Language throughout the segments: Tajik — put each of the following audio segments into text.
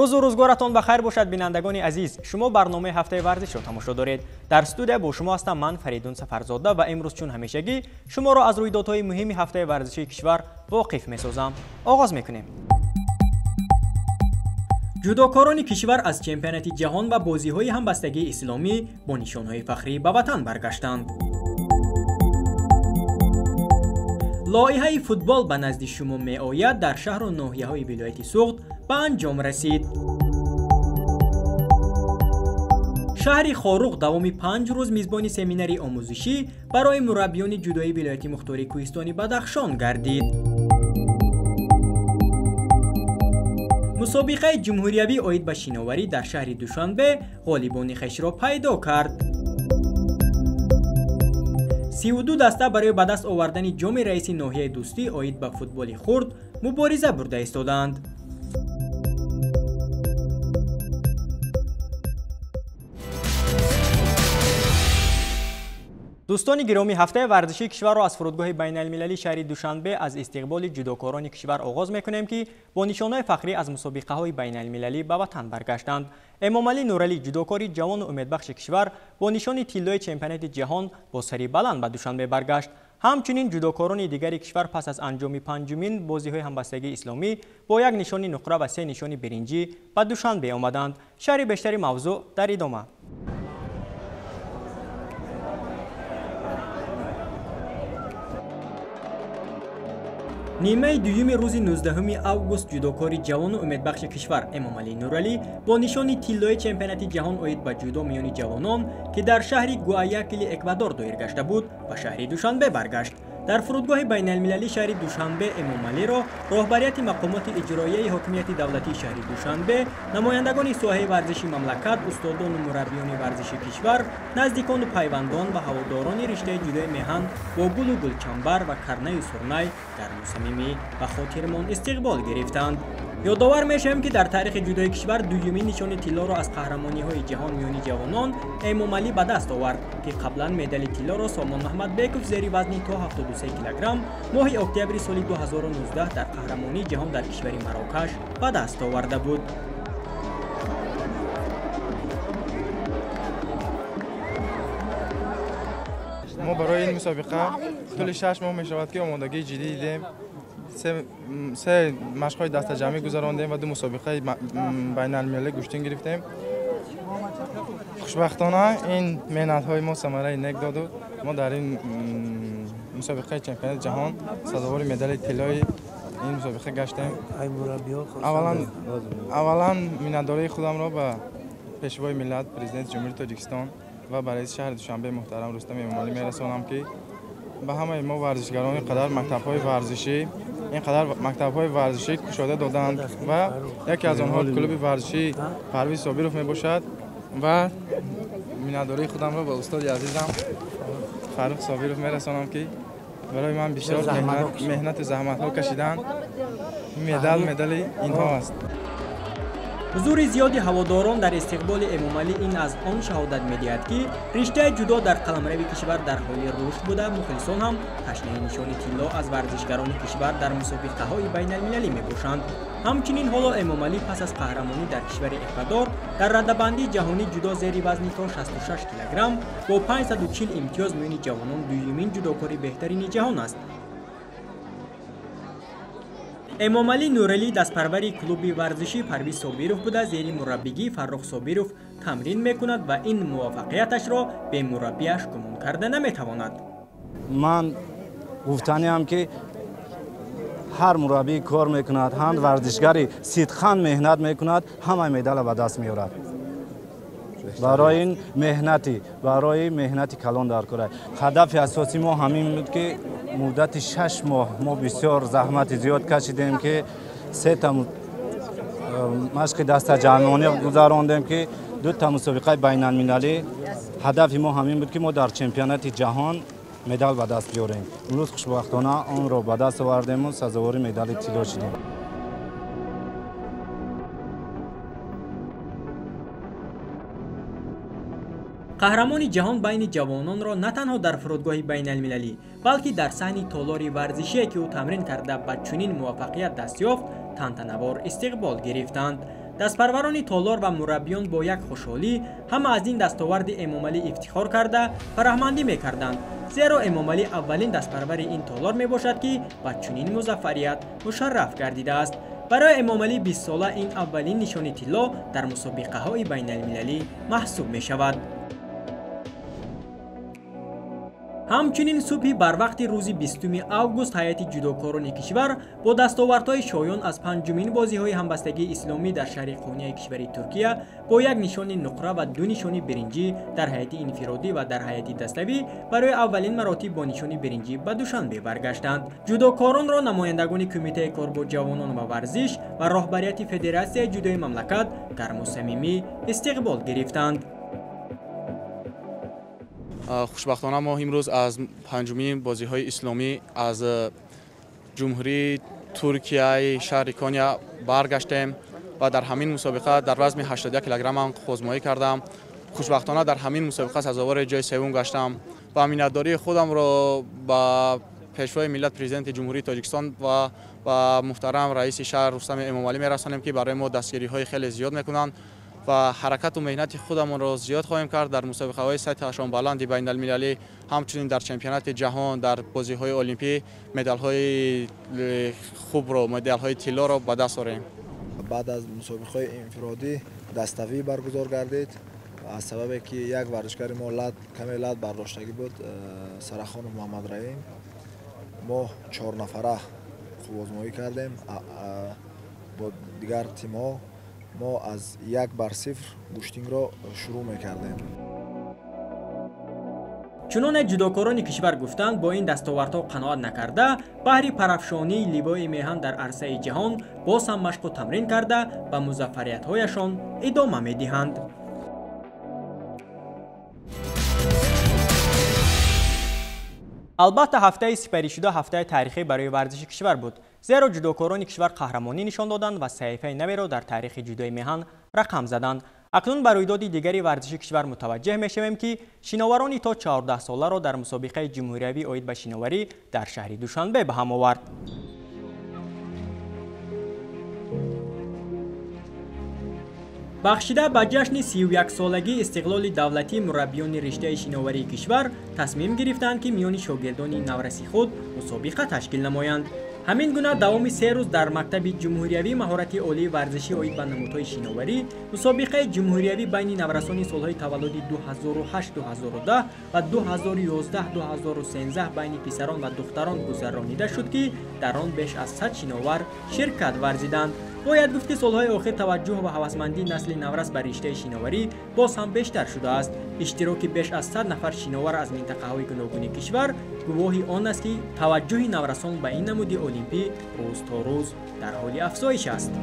روز و روزگارتان بخیر باشد بینندگان عزیز. شما برنامه هفته ورزش را تماشا دارید. در استودیو با شما هستم من فریدون سفرزاده و امروز چون همیشگی شما را از رویدادهای مهم هفته ورزشی کشور واقف می‌سازم. آغاز می‌کنیم. جودوکاران کشور از چمپیونات جهان و بازی‌های همبستگی اسلامی با نشان‌های فخری به وطن برگشتند. لایحه فوتبال به نزد شما می‌آید در شهر و ناحیه‌های ولایت سوخت به انجام رسید. شهر خاروق دوام 5 روز میزبانی سمیناری آموزشی برای مربیان جودوی ولایت مختار کوهستانی بدخشان گردید. مسابقه جمهوریوی عاید به شناوری در شهر دوشنبه غالبان خویش را پیدا کرد. 32 دسته برای به دست آوردن جام رئیس ناحیه دوستی عاید به فوتبال خرد مبارزه برده ایستادند. دوستان گرامی، هفته ورزشی کشور را از فرودگاه بین المللی شهر دوشنبه از استقبال جودوکاران کشور آغاز می‌کنیم که با نشانهای فخری از مسابقه‌های بین المللی به وطن برگشتند. امامعلی نورعلی جودوکاری جوان و امیدبخش کشور با نشان طلای چمپیونات جهان با سری بلند به دوشنبه برگشت. همچنین جودوکاران دیگر کشور پس از انجام پنجمین بازی‌های همبستگی اسلامی با یک نشان نقره و 3 نشان برنجی به دوشنبه آمدند. شرح بیشتر موضوع در ادامه. نیمه دوم روز 19 اوگوست جودوکاری جوان و امیدبخش کشور امامعلی نورعلی با نشان طلای چمپیونات جهان عاید به جودو میان جوانان که در شهر گوایاکیل اکوادور دایر گشته بود به شهر دوشنبه برگشت. در فرودگاه بین المللی شهر دوشنبه امامعلی را راهبریت مقامات اجرایی حاکمیت دولتی شهر دوشنبه، نمایندگان ساحه ورزشی مملکت، استادان و مربیان ورزشی کشور، نزدیکان و پیوندان و هواداران رشته جودوی میهن با گل و گلچنبر و کرنه و سرنای گرم و صمیمی و خاطرمان استقبال گرفتند. یادآور میشیم که در تاریخ جودوی کشور دومین نشان طلا را از قهرمانی‌های جهان میان جوانان امامعلی به دست آورد که قبلا مدال طلا را سامان محمد بیکوف زیر وزن تا 73 کیلوگرم ماه اکتبر سال 2019 در قهرمانی جهان در کشور مراکش به دست آورده بود. ما برای این مسابقه طول 6 ماه میشود که آمادگی جدی دیدیم. سه مشق‌های دست جمعی گذراندیم و 2 مسابقه بین المللی گشتین گرفتیم. خوشبختانه این محنت‌های ما ثمره نیک داد و ما در این مسابقه چمپیونات جهان سزاوار مدال طلای این مسابقه گشتیم. اولا میان‌داری خودم را به پیشوای ملت پرزیدنت جمهوری تاجیکستان و برای شهر دوشنبه محترم رستم امامعلی میرسانم که به همه ما ورزشگران قدر مکتب‌های ورزشی اینقدر مکتب‌های ورزشی کشاده دادند و یکی از آنها کلوب ورزشی پرویز صابرов میباشد و میان‌داری خودم را به استاد عزیزم فرخ صابرов میرسانم که برای من بسیار مهنت و زحمت‌ها کشیدند. مدال اینها است. حضور زیادی هواداران در استقبال امامعلی این از آن شهادت می‌دهد که رشته جودو در قلمرو کشور در حال رشد بوده. مخلصان هم تشنه نشان طلا از ورزشگران کشور در مسابقه‌های بین المللی می‌باشند. همچنین حالا امامعلی پس از قهرمانی در کشور اکوادور در رده‌بندی جهانی جودو زیر وزن تا 66 کیلوگرم با 540 امتیاز میان جوانان دومین جودوکاری بهترین جهان است. امامعلی نورعلی دستپروری کلوب ورزشی پرویز صابرов بوده. زیر مربیگی فرخ صابرov تمرین میکند و این موفقیتش را به مربیش گمان کرده نمیتواند. من گفتنیم که هر مربی کار میکند، هر ورزشگری صدقاً مهنت میکند، همه مدال به دست میارد. برای این برای مهنتی کلان در کار. هدف اساسی ما همین بود که مدت 6 ماه ما بسیار زحمت زیاد کشیدیم که 3 تا مشق دست جمعی گذراندیم که 2 تا مسابقه بین المللی. هدف ما همین بود که ما در چمپیونات جهان مدال به دست بیاریم. امروز خوشبختانه آن را به دست آوردیم و سزاوار مدال طلا شدیم. قهرمانی جهان بین جوانان را نه تنها در فرودگاه بین المللی بلکه در صحن تالار ورزشی که او تمرین کرده به چنین موفقیت دست یافت تنتنوار استقبال گرفتند. дастпарварони толор ва мураббиён бо як хушҳолӣ ҳама аз ин дастоварди Эмомалӣ ифтихор карда параҳмандӣ мекарданд, зеро Эмомалӣ аввалин дастпарвари ин толор мебошад, ки ба чунин музаффарият мушарраф гардидааст. барои Эмомалӣ 20 сола ин аввалин нишони тилло дар мусобиқаҳои байналмилалӣ маҳсуб мешавад. ҳамчунин субҳи барвақти рӯзи 20 август ҳайати ҷудокорони кишвар бо дастовардҳои шоён аз панҷумин бозиҳои ҳамбастагии исломӣ дар шаҳри Қонияи кишвари Туркия бо як нишони нуқра ва ду нишони биринҷӣ дар ҳайати инфиродӣ ва дар ҳайати даставӣ барои аввалин маротиб бо нишони биринҷӣ ба Душанбе баргаштанд. ҷудокоронро намояндагони Кумитаи кор бо ҷавонон ва варзиш ва роҳбарияти Федератсияи ҷудои мамлакат гарму самимӣ истиқбол гирифтанд. хушбахтона мо имрӯз аз панҷумин бозиҳои исломӣ аз ҷумҳурии Туркияи шаҳри Кония баргаштем ва дар ҳамин мусобиқа дар вазни 81 килограмм озмоӣ кардам. хушбахтона дар ҳамин мусобиқа сазовори ҷои севум гаштам ва миннатдории худамро ба пешвои миллат президенти ҷумҳурии Тоҷикистон ва муҳтарам раиси шаҳр Рустами Эмомалӣ мерасонем, ки барои мо дастгириҳои хеле зиёд мекунанд ва ҳаракату меҳнати худамонро зиёд хоҳем кард дар мусобиқаҳои сатҳашон баланди байналмилалӣ, ҳамчунин дар чемпионати ҷаҳон, дар бозиҳои олимпӣ медалҳои хубро, медалҳои тиллоро ба даст орем. баъд аз мусобиқаҳои инфиродӣ dastavî barguzor gardid. از سببی که یک ورزشکار ما کمی لات برداشتگی بود، سرخان محمد رحیم، ما 4 نفره خوب آزمایی کردیم. با دیگر تیم‌ها ما از 1-0 گوشتینگ را شروع میکردیم. чуноне ҷудокорони кишвар гуфтанд, бо ин дастовардҳо қаноат накарда баҳри парафшонии либои меҳан дар арсаи ҷаҳон боз ҳам машқу тамрин карда ба музаффариятҳояшон идома медиҳанд. албатта ҳафтаи сипаришуда ҳафтаи таърихӣ барои варзиши кишвар буд, зеро ҷудокорони кишвар қаҳрамонӣ нишон доданд ва саҳифаи наверо дар таърихи ҷудои меҳан рақам заданд. акнун ба рӯйдоди дигари варзиши кишвар мутаваҷҷеҳ мешавем, ки шиноварони то 14 соларо дар мусобиқаи ҷумҳуриявӣ оид ба шиноварӣ дар шаҳри Душанбе ба ҳам овард. бахшида ба ҷашни 31-солагии истиқлоли давлатӣ мураббиёни риштаи шиноварии кишвар тасмим гирифтанд, ки миёни шогирдони навраси худ мусобиқа ташкил намоянд. ҳамин гуна давоми 3 рӯз дар мактаби ҷумҳуриявӣ маҳорати олии варзишӣ оид ба намудҳои шиноварӣ мусобиқаи ҷумҳуриявӣ байни наврасони солҳои таваллуди 2008-2010 ва 2011-2013 байни писарон ва духтарон гузаронида шуд, ки дар он беш аз 100 шиновар ширкат варзиданд. бояд гуфт, ки солҳои охир таваҷҷӯҳ ва ҳавасмандии насли наврас ба риштаи шиноварӣ боз ҳам бештар шудааст. иштироки беш аз 100 нафар шиновар аз минтақаҳои гуногуни кишвар гувоҳи он аст, ки таваҷҷӯҳи наврасон ба ин намуди олимпӣ рӯз то рӯз дар ҳоли афзоиш аст.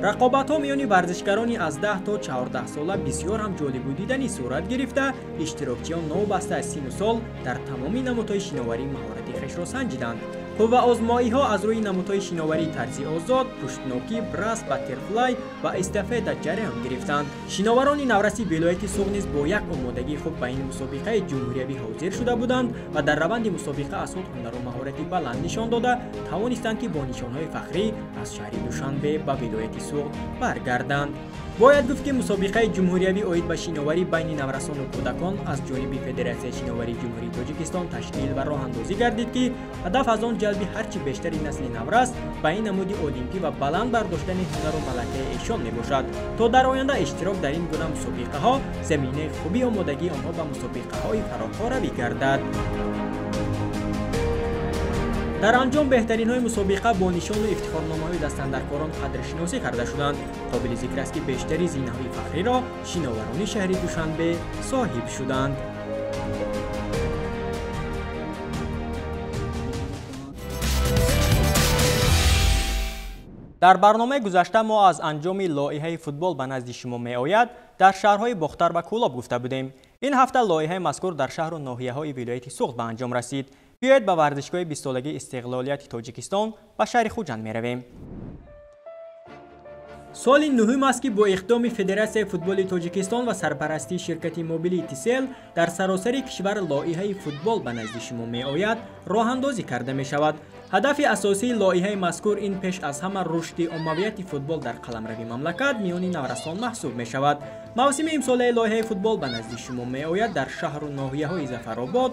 рақобатҳо миёни варзишгарони аз 10 то 14 сола бисёр ҳам ҷолибу диданӣ сурат гирифта, иштирокчиён новобаста аз сину сол дар тамоми намудҳои шиноварӣ маҳорати хешро санҷиданд. қувваозмоиҳо аз рӯи намудҳои шиноварии тарзи озод, пуштнокӣ, брас, баттерфлай ва эстафета ҷараён гирифтанд. шиноварони навраси вилояти Суғ низ бо як омодагии хуб ба ин мусобиқаи ҷумҳуриявӣ ҳозир шуда буданд ва дар раванди мусобиқа аз худ ҳунару маҳорати баланд нишон дода тавонистанд, ки бо нишонҳои фахрӣ аз шаҳри Душанбе ба вилояти Суғ баргарданд. бояд гуфт, ки мусобиқаи ҷумҳуриявӣ оид ба шиноварӣ байни наврасону кӯдакон аз ҷониби Федератсияи шиноварии ҷумҳурии Тоҷикистон ташкил ва роҳандозӣ гардид, ки ҳадаф аз он ҷалби ҳарчи бештари насли наврас ба ин намуди олимпӣ ва баланд бардоштани ҳунару малакаи эшон мебошад, то дар оянда иштирок дар ин гуна мусобиқаҳо заминаи хуби омодагии онҳо ба мусобиқаҳои фароҳоравӣ гардад. дар анҷом беҳтаринҳои мусобиқа бо нишону ифтихорномаҳои дастандаркорон қадршиносӣ карда шуданд. қобили зикр аст, ки бештари зинаҳои фахриро шиноварони шаҳри Душанбе соҳиб шуданд. дар барномаи гузашта мо аз анҷоми лоиҳаи футбол ба назди шумо меояд дар шаҳрҳои Бохтар ва Кӯлоб гуфта будем. ин ҳафта лоиҳаи мазкур дар шаҳру ноҳияҳои вилояти Суғд ба анҷом расид. биёед ба варзишгоҳи 20-солагии истиқлолияти Тоҷикистон ба шаҳри Хуҷанд меравем. سال نهم است که با اقدام فدراسیون فوتبال تاجیکستان و سرپرستی شرکت موبیلی تیسل در سراسر کشور لایحه فوتبال به نزد شما می آید راه اندازی کرده می شود. هدف اساسی لایحه مذکور این پیش از همه رشد عمومیت فوتبال در قلمرو مملکت میان نورستان محسوب می شود. موسم امساله لایحه فوتبال به نزد شما می آید در شهر و ناحیه های ظفرآباد،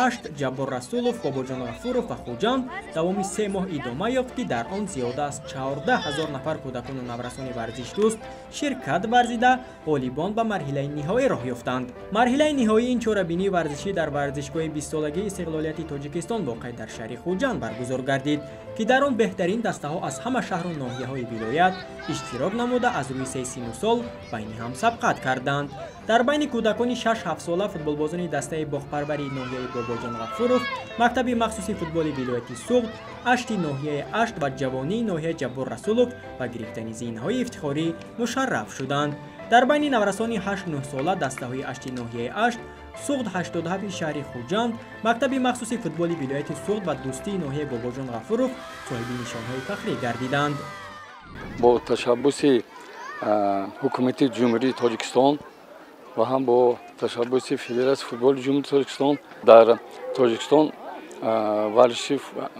اشت، جبار رسولوف، باباجان غفورов و خوجند دوام 3 ماه ادامه یافت که در آن زیاده از 14,000 نفر کودکان و نورسان ورزش دوست شرکت ورزیده غالبان به مرحله نهایی راه یافتند. مرحله نهایی این چهاربینی ورزشی در ورزشگاه 20 سالگی استقلالیت تاجیکستان واقع در شهر خوجند برگزار گردید که در آن بهترین دسته ها از همه شهر و ناحیه های ولایت اشتراک نموده از روی 3 سال بین هم سبقت کردند. در بین کودکان 6-7 ساله فوتبالبازان دسته باغپروری ناحیه باباجان غفورov، مکتب مخصوص فوتبال ولایت سوخت، اشت ناحیه اشت و جوانی ناحیه جبار رسولوف و گرفتن زینهای افتخاری مشرف شدند. در بین نورسان 8-9 ساله دسته های اشت ناحیه اشت، سوخت 87 شهر خوجند، مکتب مخصوص فوتبال ولایت سوخت و دوستی ناحیه باباجان غفورov صاحب نشانهای فخری گردیدند. با تشبث حکومت جمهوری تاجیکستان و هم با تشبث فدراسیون فوتبال جمهوری تاجیکستان در تاجیکستان ورزش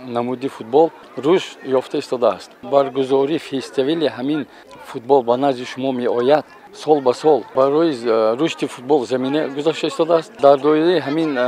نمودی فوتبال رشد یافته ایستاده است. برگزاری فستیوال همین فوتبال به نزد شما می آید سال به سال برای رشد فوتبال زمینه گذاشته ایستاده است. در دایره همین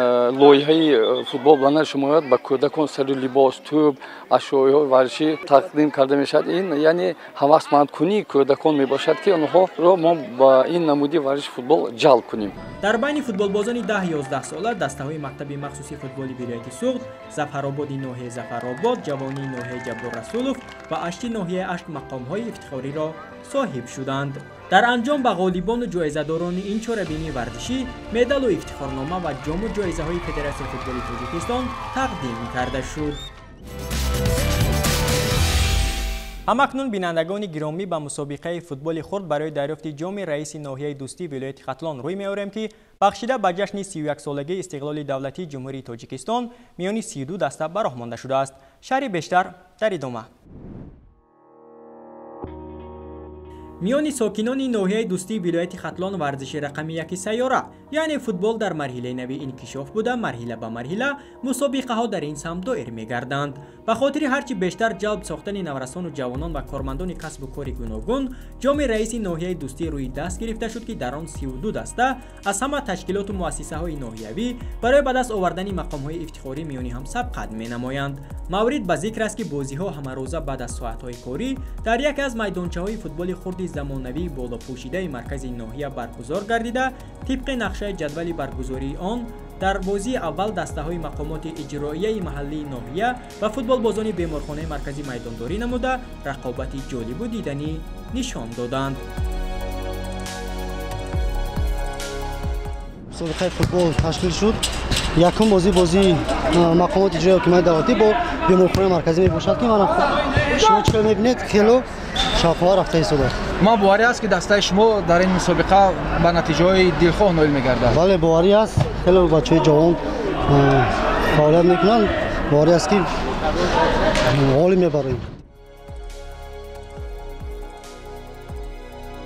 لایحه فوتبال به نزد شما آید به کودکان سر لباس، توپ، اشیاء ورزشی تقدیم کرده می شود. این یعنی هوسمند کنی کودکان می باشد که آنها را ما با این نمودی ورزش فوتبال جلب کنیم. در بین فوتبالبازان 10-11 ساله دسته های مکتب مخصوص فوتبال ولایت سوخت، ظفرآباد ناحیه ظفرآباد، جوانی ناحیه جبار رسولوف و اشت ناحیه اشت مقام های افتخاری را صاحب شدند. در انجام به غالبان و جایزه‌داران این چهاربینی ورزشی مدال و افتخارنامه و جام و جایزه های فدراسیون فوتبال تاجیکستان تقدیم کرده شد. همکنون بینندگان گرامی به مسابقه فوتبال خرد برای دریافت جام رئیس ناحیه دوستی ولایت ختلان روی می‌آوریم که بخشیده به جشن 31 سالگی استقلال دولتی جمهوری تاجیکستان میان 32 دسته به راه مانده شده است. شرح بیشتر در ادامه. میان ساکنان ناحیه دوستی ولایت ختلان ورزش رقم 1 سیاره یعنی فوتبال در مرحله نوی انکشاف بوده، مرحله به مرحله مسابقه ها در این سمت دایر می‌گردند. به خاطر هرچی بیشتر جلب ساختن نورسان و جوانان و کارمندان کسب و کار گوناگون، جام رئیس ناحیه دوستی روی دست گرفته شد که در آن 32 دسته از همه تشکیلات و مؤسسه های ناحیوی برای به دست آوردن مقام های افتخاری میانی هم سبقت می‌نمایند. مورد به ذکر است که بازی ها همه روزه بعد از ساعت های کاری در یک از میدانچه های فوتبال خرد زمانوی بالا پوشیده مرکز ناحیه برگزار گردیده، طبق نقشه جدول برگزاری آن در بازی اول دسته های مقامات اجرایی محلی ناحیه و فوتبال بازان بیمارخانه مرکزی میدانداری نموده رقابت جالب و دیدنی نشان دادند. مسابقه فوتبال تشکیل شد. یکم بازی مقامات اجرایی حکومت دولتی با بیمارخانه مرکزی می باشد که شما چطور می‌بینید خیلی شفاف رفته ایستاده. ما باوری است که دسته شما در این مسابقه به نتیجه‌های دلخواه نایل می‌گردد. بله باوری است. خیلی بچه‌های جوان فعالیت می‌کنند. باوری است که حال می‌بریم.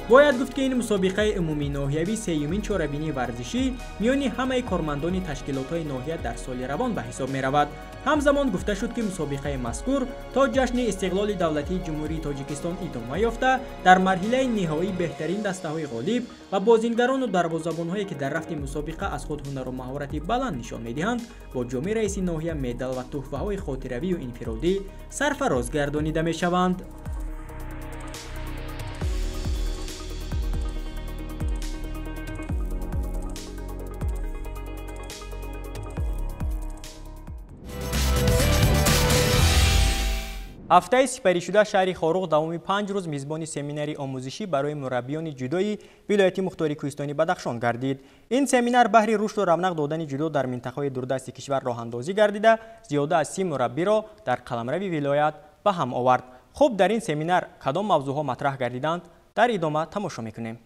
باید گفت که این مسابقه عمومی ناحیوی سیومین چهاربینی ورزشی میان همه کارمندان تشکیلات‌های ناحیه در سال روان به حساب می‌رود. همزمان گفته شد که مسابقه مذکور تا جشن استقلال دولتی جمهوری تاجیکستان ادامه یافته در مرحله نهایی بهترین دسته‌های غالب و بازیگران و دروازه‌بان‌هایی که در رفت مسابقه از خود هنر و مهارت بلند نشان می‌دهند با جام رئیس ناحیه مدال و تحفه‌های خاطروی و انفرادی سرفراز گردانیده می‌شوند. هفته سپری شده شهر خاروق دوام 5 روز میزبان سمیناری آموزشی برای مربیان جودوی ولایت مختار کوهستانی بدخشان گردید. این سمینار بهر رشد و رونق دادن جودو در منطقه دوردست کشور راه اندازی گردیده زیاده از 30 مربی را در قلمرو ولایت به هم آورد. خب در این سمینار کدام موضوعها مطرح گردیدند در ادامه تماشا میکنیم.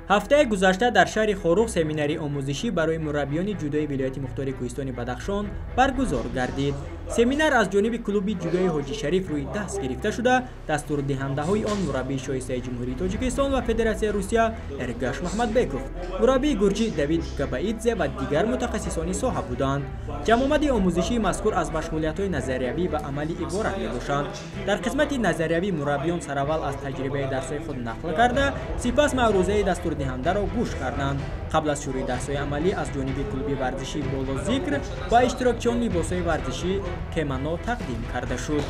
هفته گذشته در شهر خاروق سمیناری آموزشی برای مربیان جودوی ولایت مختار کوهستانی بدخشان برگزار گردید. семинар аз ҷониби клуби ҷудои ҳоҷи шариф рӯи даст гирифта шуда дастурдиҳандаҳои он мураббии шоистаи ҷумҳурии тоҷикистон ва федератсияи русия эргаш маҳмадбеков, мураббии гурҷи давид габаидзе ва дигар мутахассисони соҳа буданд. ҷамъомади омӯзишии мазкур аз машғулиятҳои назариявӣ ва амалӣ иборат мебошанд. дар қисмати назариявӣ мураббиён сараввал аз таҷрибаи дарсҳои худ нақл карда, сипас маърузаи дастурдиҳандаро гӯш карданд. қабл аз шурӯъи дарсҳои амалӣ аз ҷониби клуби варзиши болозикр ба иштирокчиён либосҳои варзишӣ кемано тақдим карда шуд.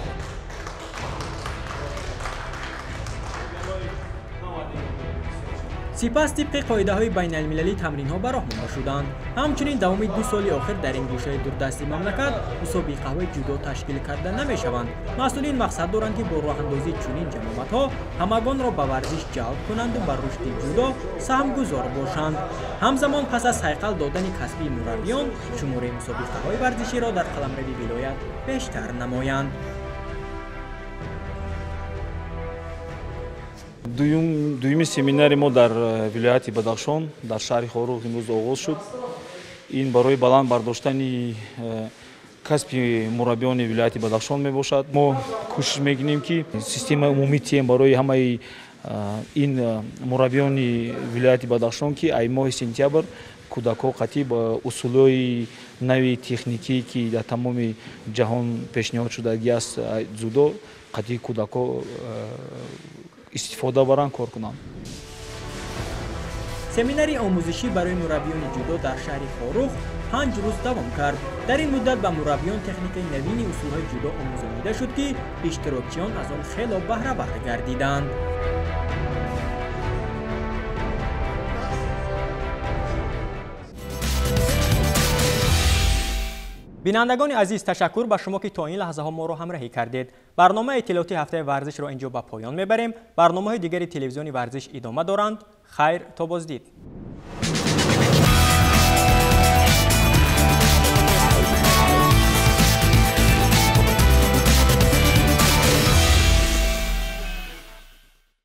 сипас тибқи қоидаҳои байналмилалӣ тамринҳо ба роҳ монда шуданд. ҳамчунин давоми 2 соли охир дар ин гӯшаи дурдасти мамлакат мусобиқаҳои ҷудо ташкил карда намешаванд. масъулин мақсад доранд ки бо роҳандозии чунин ҷамъоматҳо ҳамагонро ба варзиш ҷалб кунанду ба рушди ҷудо саҳмгузор бошанд. ҳамзамон пас аз сайқал додани касбии мураббиён шумори мусобиқаҳои варзиширо дар қаламрави вилоят бештар намоянд. дуюми семинари мо дар вилояти Бадахшон дар шаҳри Хорух имрӯз оғоз шуд. ин барои баланд бардоштани касби мураббиёни вилояти Бадахшон мебошад. мо кӯшиш мекунем ки системаи умумии тем барои ҳамаи ин мураббиёни вилояти Бадахшон ки ай моҳи сентябр кӯдакҳо қатъи ба усулҳои нави техникӣ ки дар тамоми ҷаҳон пешниҳод шудагӣ аст зудо қатъи кӯдакҳо истифода баранд кор кунанд. семинари омӯзишӣ барои мураббиёни ҷудо дар шаҳри Хорух 5 рӯз давом кард. дар ин муддат ба мураббиён техникаи навини усулҳои ҷудо омӯзонида шуд ки иштирокчиён аз он хело баҳравар гардиданд. бинандагони азиз, ташаккур ба шумо ки то ин лаҳзаҳо моро ҳамроҳӣ кардед. барномаи иттилоъоти ҳафтаи варзишро инҷо ба поён мебарем. барномаҳои дигари телевизиони варзиш идома доранд. хайр, то боздид.